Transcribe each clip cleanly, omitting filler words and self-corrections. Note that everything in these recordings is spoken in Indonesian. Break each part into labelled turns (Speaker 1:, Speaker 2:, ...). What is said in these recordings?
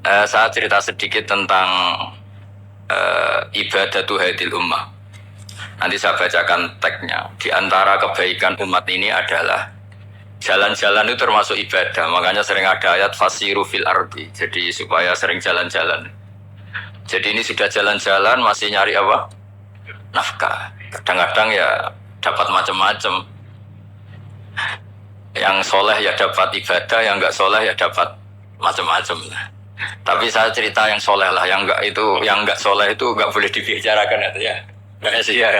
Speaker 1: Saya cerita sedikit tentang ibadatu hadil ummah. Nanti saya bacakan teksnya. Di antara kebaikan umat ini adalah jalan-jalan itu termasuk ibadah. Makanya sering ada ayat fasiru fil ardi. Jadi supaya sering jalan-jalan. Jadi ini sudah jalan-jalan masih nyari apa? Nafkah. Kadang-kadang ya dapat macam-macam. Yang soleh ya dapat ibadah, yang enggak soleh ya dapat macam-macam. Tapi saya cerita yang soleh lah, yang enggak soleh itu enggak boleh dibicarakan itu ya. Enggak sih ya.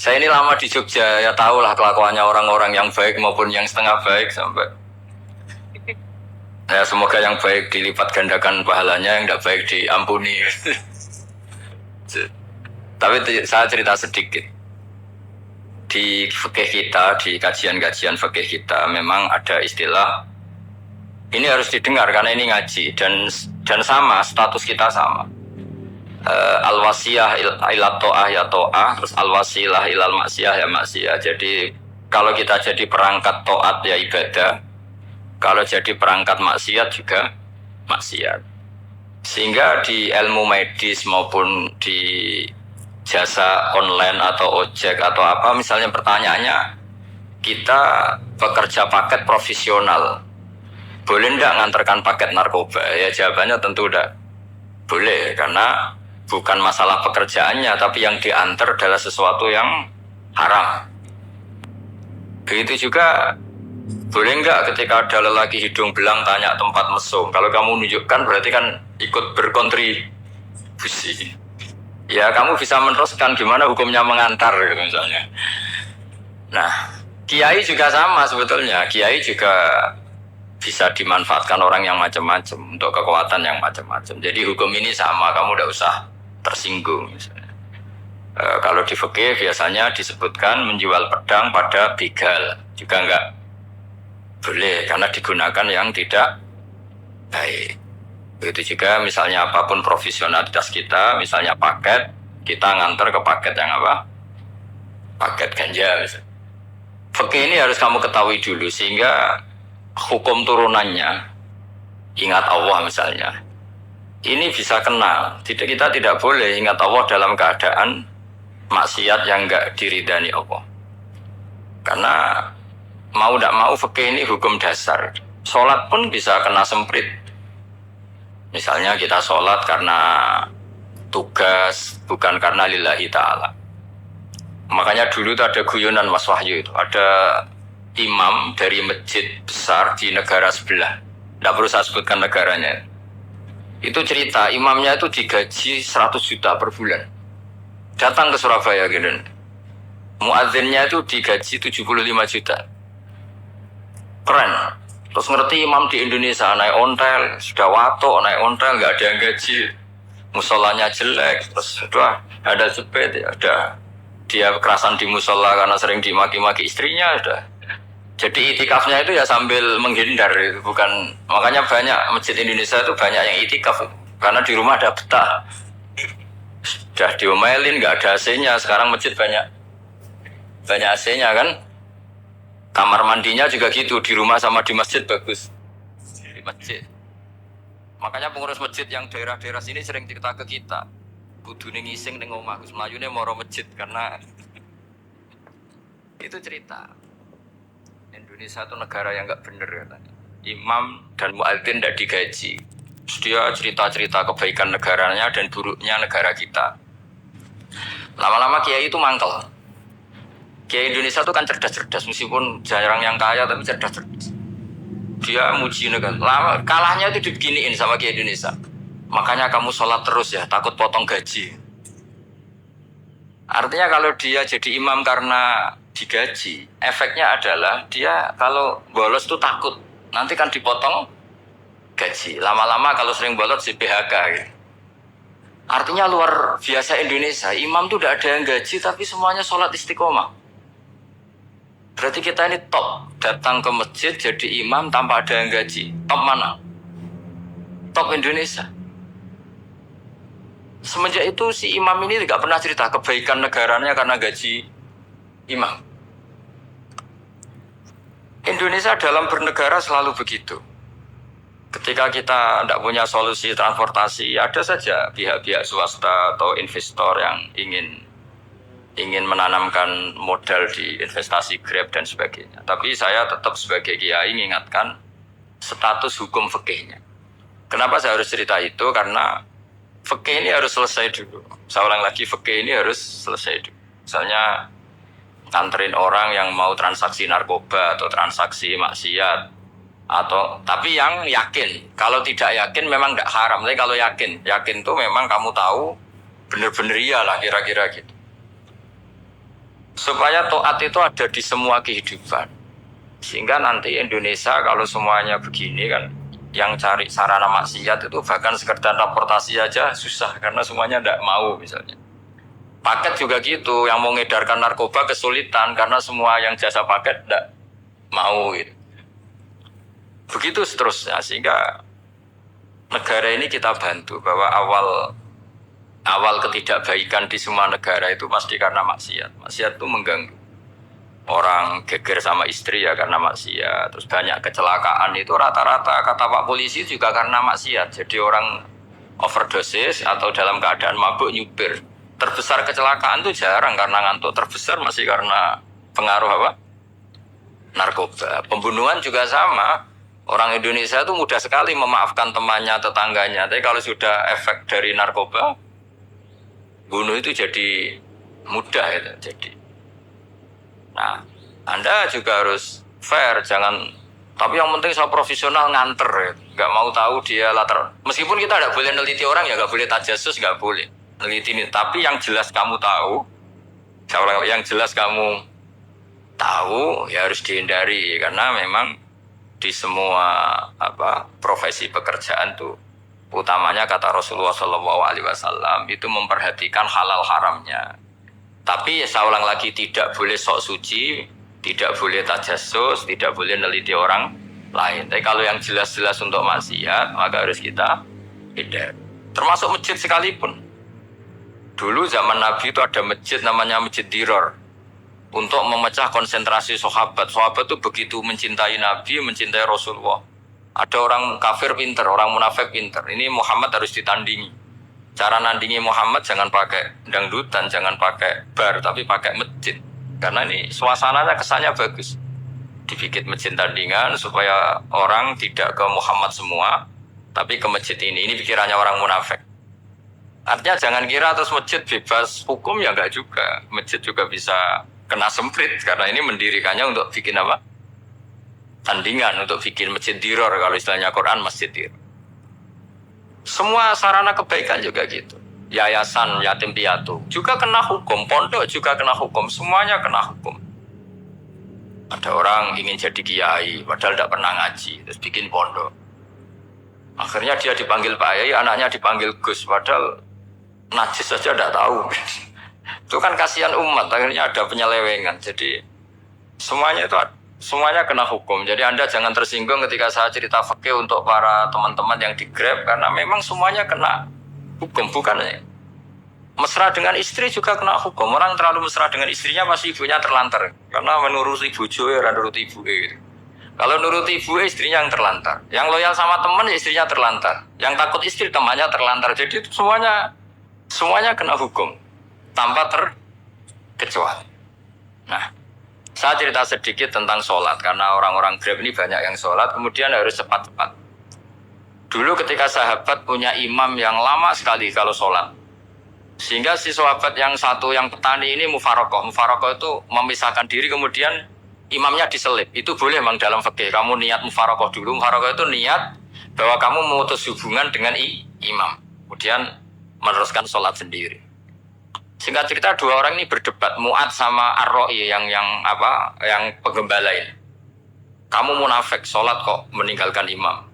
Speaker 1: Saya ini lama di Jogja, ya tahu lah kelakuannya orang-orang yang baik maupun yang setengah baik sampai. Ya semoga yang baik dilipat gandakan pahalanya, yang enggak baik diampuni. Tapi saya cerita sedikit. Di fikih kita, di kajian-kajian fikih kita memang ada istilah ini harus didengar karena ini ngaji dan sama status kita sama. Al-wasiyah ila to'ah ya to'ah, terus al-wasilah ilal maksiyah ya maksiyah. Jadi kalau kita jadi perangkat to'at ya ibadah, kalau jadi perangkat maksiat juga maksiat. Sehingga di ilmu medis maupun di jasa online atau ojek atau apa, misalnya pertanyaannya, kita bekerja paket profesional, boleh enggak ngantarkan paket narkoba? Ya jawabannya tentu enggak boleh, karena bukan masalah pekerjaannya, tapi yang diantar adalah sesuatu yang haram. Begitu juga, boleh enggak ketika ada lelaki hidung belang tanya tempat mesum? Kalau kamu menunjukkan berarti kan ikut berkontribusi. Ya kamu bisa meneruskan gimana hukumnya mengantar gitu misalnya. Nah, kiai juga sama sebetulnya. Kiai juga bisa dimanfaatkan orang yang macam-macam untuk kekuatan yang macam-macam. Jadi hukum ini sama, kamu udah usah tersinggung misalnya. Kalau di fikih biasanya disebutkan menjual pedang pada begal juga enggak boleh karena digunakan yang tidak baik. Begitu juga misalnya apapun profesionalitas kita, misalnya paket, kita nganter ke paket yang apa? Paket ganja misalnya. Fikih ini harus kamu ketahui dulu sehingga hukum turunannya, ingat Allah misalnya, ini bisa kena. Kita tidak boleh ingat Allah dalam keadaan maksiat yang enggak diridani Allah. Karena mau tidak mau fikih ini hukum dasar. Sholat pun bisa kena semprit. Misalnya kita sholat karena tugas, bukan karena lillahi ta'ala. Makanya dulu itu ada guyonan Mas Wahyu itu. Ada imam dari masjid besar di negara sebelah. Tidak perlu saya sebutkan negaranya. Itu cerita, imamnya itu digaji 100 juta per bulan. Datang ke Surabaya gitu. Muadzinnya itu digaji 75 juta. Keren. Terus ngerti imam di Indonesia naik ontel, sudah watok naik ontel, nggak ada yang gaji, musolanya jelek, terus sudah ada jepit, ada dia kerasan di musola karena sering dimaki-maki istrinya, sudah. Jadi itikafnya itu ya sambil menghindar, bukan makanya banyak masjid Indonesia itu banyak yang itikaf, karena di rumah ada betah, sudah diomelin nggak ada AC-nya, sekarang masjid banyak AC-nya kan. Kamar mandinya juga gitu, di rumah sama di masjid bagus. Di masjid. Makanya pengurus masjid yang daerah-daerah sini sering cerita ke kita. Kudune ngising ning omah, Gus mlayune moro masjid karena itu cerita. Indonesia itu negara yang enggak bener katanya. Imam dan muadzin tidak digaji. Terus dia cerita-cerita kebaikan negaranya dan buruknya negara kita. Lama-lama kiai itu mangkel. Kiai Indonesia itu kan cerdas-cerdas, meskipun jarang yang kaya tapi cerdas-cerdas. Dia muji negara. Kalahnya itu dibeginiin sama Kiai Indonesia. Makanya kamu sholat terus ya, takut potong gaji. Artinya kalau dia jadi imam karena digaji, efeknya adalah dia kalau bolos itu takut. Nanti kan dipotong gaji. Lama-lama kalau sering bolos di PHK gitu. Artinya luar biasa Indonesia. Imam itu tidak ada yang gaji tapi semuanya sholat istiqomah. Berarti kita ini top, datang ke masjid jadi imam tanpa ada yang gaji. Top mana? Top Indonesia. Semenjak itu si imam ini tidak pernah cerita kebaikan negaranya karena gaji imam. Indonesia dalam bernegara selalu begitu. Ketika kita tidak punya solusi transportasi, ada saja pihak-pihak swasta atau investor yang ingin menanamkan modal di investasi Grab dan sebagainya. Tapi saya tetap sebagai kiai mengingatkan status hukum fikihnya. Kenapa saya harus cerita itu? Karena fikih ini harus selesai dulu. Saya ulang lagi, fikih ini harus selesai dulu. Misalnya nganterin orang yang mau transaksi narkoba atau transaksi maksiat, atau tapi yang yakin. Kalau tidak yakin memang tidak haram. Tapi kalau yakin tuh memang kamu tahu bener-bener iyalah kira-kira gitu. Supaya taat itu ada di semua kehidupan. Sehingga nanti Indonesia kalau semuanya begini kan, yang cari sarana maksiat itu bahkan sekedar transportasi aja susah karena semuanya tidak mau misalnya. Paket juga gitu, yang mau ngedarkan narkoba kesulitan karena semua yang jasa paket tidak mau gitu. Begitu seterusnya, sehingga negara ini kita bantu bahwa awal ketidakbaikan di semua negara itu pasti karena maksiat. Maksiat itu mengganggu. Orang geger sama istri ya karena maksiat. Terus banyak kecelakaan itu rata-rata kata Pak Polisi juga karena maksiat. Jadi orang overdosis atau dalam keadaan mabuk nyupir. Terbesar kecelakaan itu jarang karena ngantuk. Terbesar masih karena pengaruh apa? Narkoba. Pembunuhan juga sama. Orang Indonesia itu mudah sekali memaafkan temannya, tetangganya. Tapi kalau sudah efek dari narkoba, bunuh itu jadi mudah itu. Jadi, nah, Anda juga harus fair, jangan. Tapi yang penting saya profesional nganter, ya. Nggak mau tahu dia latar. Meskipun kita tidak boleh neliti orang ya, nggak boleh tajasus, nggak boleh neliti ini. Tapi yang jelas kamu tahu, yang jelas kamu tahu ya harus dihindari karena memang di semua profesi pekerjaan tuh utamanya kata Rasulullah SAW itu memperhatikan halal haramnya. Tapi saya ulang lagi tidak boleh sok suci, tidak boleh tajasus, tidak boleh neliti orang lain. Tapi kalau yang jelas-jelas untuk maksiat maka harus kita hindari. Termasuk masjid sekalipun. Dulu zaman Nabi itu ada masjid namanya Masjid Diror. Untuk memecah konsentrasi sahabat. Sahabat itu begitu mencintai Nabi, mencintai Rasulullah. Ada orang kafir pinter, orang munafik pinter. Ini Muhammad harus ditandingi. Cara nandingi Muhammad jangan pakai dangdutan, jangan pakai bar, tapi pakai masjid. Karena ini suasananya kesannya bagus. Dibikin masjid tandingan supaya orang tidak ke Muhammad semua, tapi ke masjid ini. Ini pikirannya orang munafik. Artinya jangan kira terus masjid bebas hukum ya enggak juga. Masjid juga bisa kena semprit karena ini mendirikannya untuk bikin apa? Tandingan untuk bikin masjid diror kalau istilahnya Quran masjid diror. Semua sarana kebaikan juga gitu. Yayasan yatim piatu juga kena hukum, pondok juga kena hukum, semuanya kena hukum. Ada orang ingin jadi kiai padahal tidak pernah ngaji terus bikin pondok. Akhirnya dia dipanggil Pak Yai, anaknya dipanggil Gus padahal najis saja tidak tahu. Itu kan kasihan umat, akhirnya ada penyelewengan. Jadi semuanya kena hukum. Jadi Anda jangan tersinggung ketika saya cerita fikih untuk para teman-teman yang di Grab karena memang semuanya kena hukum, bukan ya. Mesra dengan istri juga kena hukum. Orang terlalu mesra dengan istrinya pasti ibunya terlantar karena menuruti bojo ya nuruti ibu gitu. Kalau nuruti ibu istrinya yang terlantar. Yang loyal sama teman istrinya terlantar. Yang takut istri temannya terlantar. Jadi itu semuanya kena hukum tanpa terkecuali. Nah, saya cerita sedikit tentang sholat karena orang-orang Grab ini banyak yang sholat, kemudian harus cepat-cepat. Dulu ketika sahabat punya imam yang lama sekali kalau sholat, sehingga si sahabat yang satu yang petani ini mufarokoh itu memisahkan diri kemudian imamnya diselip. Itu boleh memang dalam fikih. Kamu niat mufarokoh dulu. Mufarokoh itu niat bahwa kamu memutus hubungan dengan imam, kemudian meneruskan sholat sendiri. Singkat cerita dua orang ini berdebat, Mu'ad sama Ar-Ra'i yang penggembala ini. Kamu munafik, sholat kok meninggalkan imam.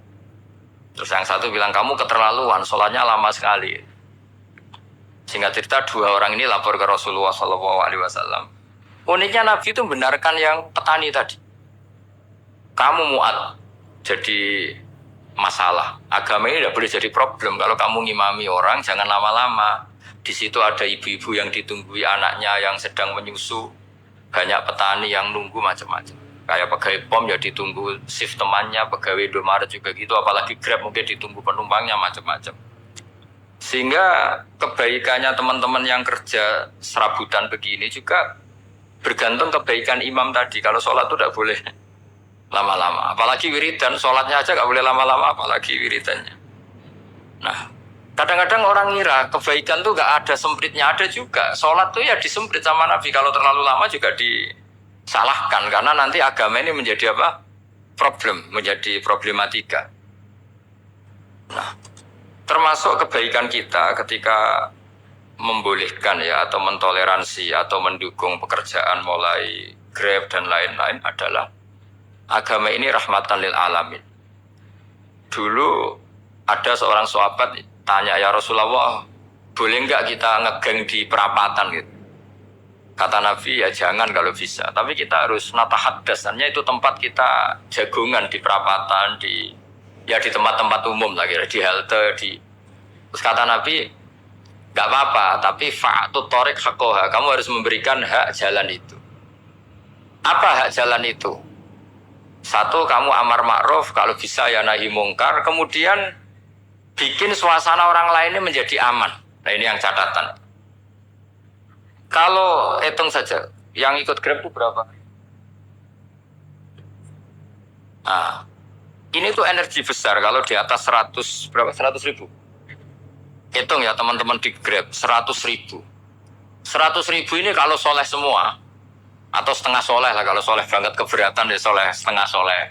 Speaker 1: Terus yang satu bilang kamu keterlaluan, sholatnya lama sekali. Singkat cerita dua orang ini lapor ke Rasulullah SAW. Uniknya Nabi itu membenarkan yang petani tadi. Kamu Mu'ad jadi masalah. Agama ini tidak boleh jadi problem. Kalau kamu ngimami orang jangan lama-lama. Di situ ada ibu-ibu yang ditunggui anaknya yang sedang menyusu, banyak petani yang nunggu macam-macam. Kayak pegawai POM ya ditunggu shift temannya, pegawai Indomaret juga gitu, apalagi Grab mungkin ditunggu penumpangnya macam-macam. Sehingga kebaikannya teman-teman yang kerja serabutan begini juga bergantung kebaikan imam tadi. Kalau sholat itu tidak boleh lama-lama, apalagi wiridan, sholatnya aja nggak boleh lama-lama, apalagi wiridannya. Nah, kadang-kadang orang ngira kebaikan tuh nggak ada sempritnya, ada juga. Sholat tuh ya disemprit sama Nabi, kalau terlalu lama juga disalahkan, karena nanti agama ini menjadi apa? Problem, menjadi problematika. Nah, termasuk kebaikan kita ketika membolehkan ya, atau mentoleransi atau mendukung pekerjaan mulai Grab dan lain-lain adalah agama ini rahmatan lil alamin. Dulu ada seorang sahabat tanya, ya Rasulullah, boleh nggak kita ngegeng di perapatan gitu? Kata Nabi, ya jangan kalau bisa. Tapi kita harus natahaddas, artinya itu tempat kita jagungan di perapatan, di tempat-tempat umum lah, kira di halte, Terus kata Nabi, nggak apa-apa, tapi fa'atu torik hakoha, kamu harus memberikan hak jalan itu. Apa hak jalan itu? Satu, kamu amar ma'ruf, kalau bisa ya nahi mungkar, kemudian bikin suasana orang lainnya menjadi aman. Nah ini yang catatan. Kalau hitung saja, yang ikut Grab itu berapa? Nah, ini tuh energi besar kalau di atas 100, berapa? 100 ribu. Hitung ya teman-teman di Grab, 100 ribu. 100 ribu ini kalau soleh semua, atau setengah soleh lah, kalau soleh banget keberatan ya soleh, setengah soleh.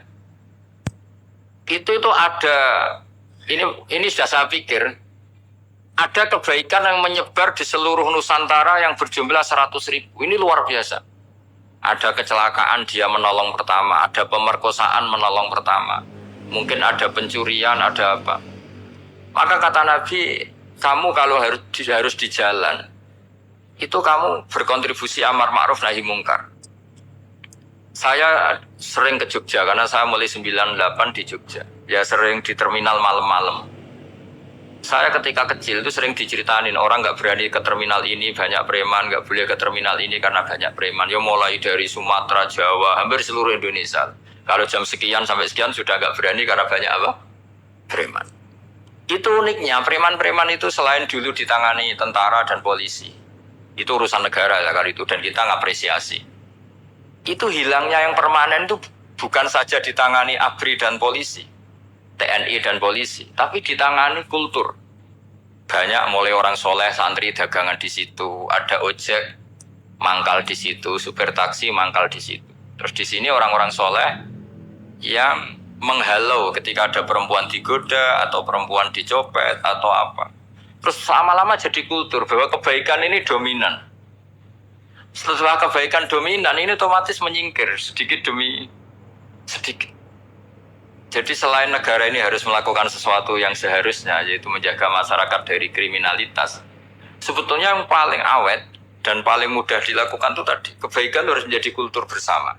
Speaker 1: Itu ada, ini sudah saya pikir, ada kebaikan yang menyebar di seluruh Nusantara yang berjumlah 100 ribu. Ini luar biasa. Ada kecelakaan dia menolong pertama, ada pemerkosaan menolong pertama, mungkin ada pencurian, ada apa. Maka kata Nabi, kamu kalau harus di jalan, itu kamu berkontribusi amar ma'ruf nahi mungkar. Saya sering ke Jogja karena saya mulai 98 di Jogja. Ya sering di terminal malam-malam. Saya ketika kecil itu sering diceritain orang nggak berani ke terminal ini banyak preman, nggak boleh ke terminal ini karena banyak preman. Ya mulai dari Sumatera, Jawa, hampir seluruh Indonesia. Kalau jam sekian sampai sekian sudah nggak berani karena banyak apa? Preman. Itu uniknya, preman-preman itu selain dulu ditangani tentara dan polisi, itu urusan negara ya kali itu, dan kita ngapresiasi. Itu hilangnya yang permanen itu bukan saja ditangani ABRI dan polisi, TNI dan polisi, tapi ditangani kultur. Banyak mulai orang soleh, santri dagangan di situ, ada ojek mangkal di situ, supir taksi mangkal di situ. Terus di sini orang-orang soleh yang menghalau ketika ada perempuan digoda atau perempuan dicopet atau apa. Terus lama-lama jadi kultur bahwa kebaikan ini dominan. Setelah kebaikan dominan ini otomatis menyingkir sedikit demi sedikit. Jadi selain negara ini harus melakukan sesuatu yang seharusnya, yaitu menjaga masyarakat dari kriminalitas, sebetulnya yang paling awet dan paling mudah dilakukan itu tadi, kebaikan harus menjadi kultur bersama.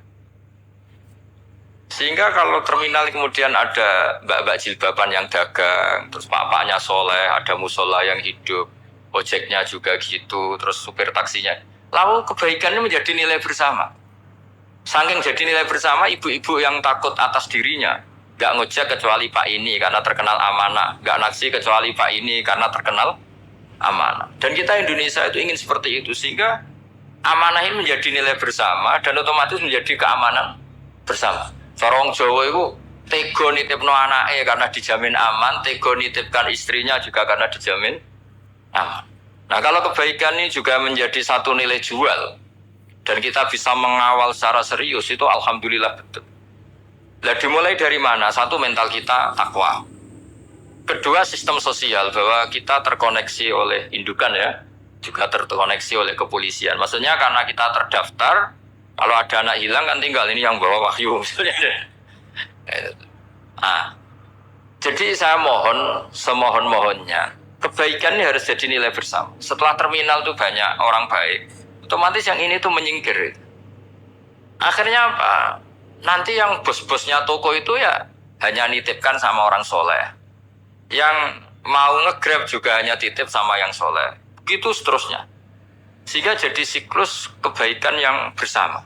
Speaker 1: Sehingga kalau terminal kemudian ada mbak-mbak jilbaban yang dagang, terus bapaknya soleh, ada musola yang hidup, ojeknya juga gitu, terus supir taksinya, lalu kebaikannya menjadi nilai bersama. Saking jadi nilai bersama, ibu-ibu yang takut atas dirinya, gak ngojek kecuali Pak ini karena terkenal amanah, gak naksi kecuali Pak ini karena terkenal amanah. Dan kita Indonesia itu ingin seperti itu, sehingga amanah ini menjadi nilai bersama dan otomatis menjadi keamanan bersama. Sorong Jawa itu tego nitipno anake karena dijamin aman, tego nitipkan istrinya juga karena dijamin aman. Nah kalau kebaikan ini juga menjadi satu nilai jual dan kita bisa mengawal secara serius, itu alhamdulillah betul. Nah dimulai dari mana? Satu, mental kita takwa. Kedua, sistem sosial, bahwa kita terkoneksi oleh indukan ya, juga terkoneksi oleh kepolisian. Maksudnya karena kita terdaftar, kalau ada anak hilang kan tinggal ini yang bawa wahyu misalnya. Nah, jadi saya mohon, semohon-mohonnya, kebaikan ini harus jadi nilai bersama. Setelah terminal itu banyak orang baik, otomatis yang ini tuh menyingkir. Akhirnya apa? Nanti yang bos-bosnya toko itu ya hanya nitipkan sama orang soleh. Yang mau nge-grab juga hanya titip sama yang soleh. Begitu seterusnya. Sehingga jadi siklus kebaikan yang bersama.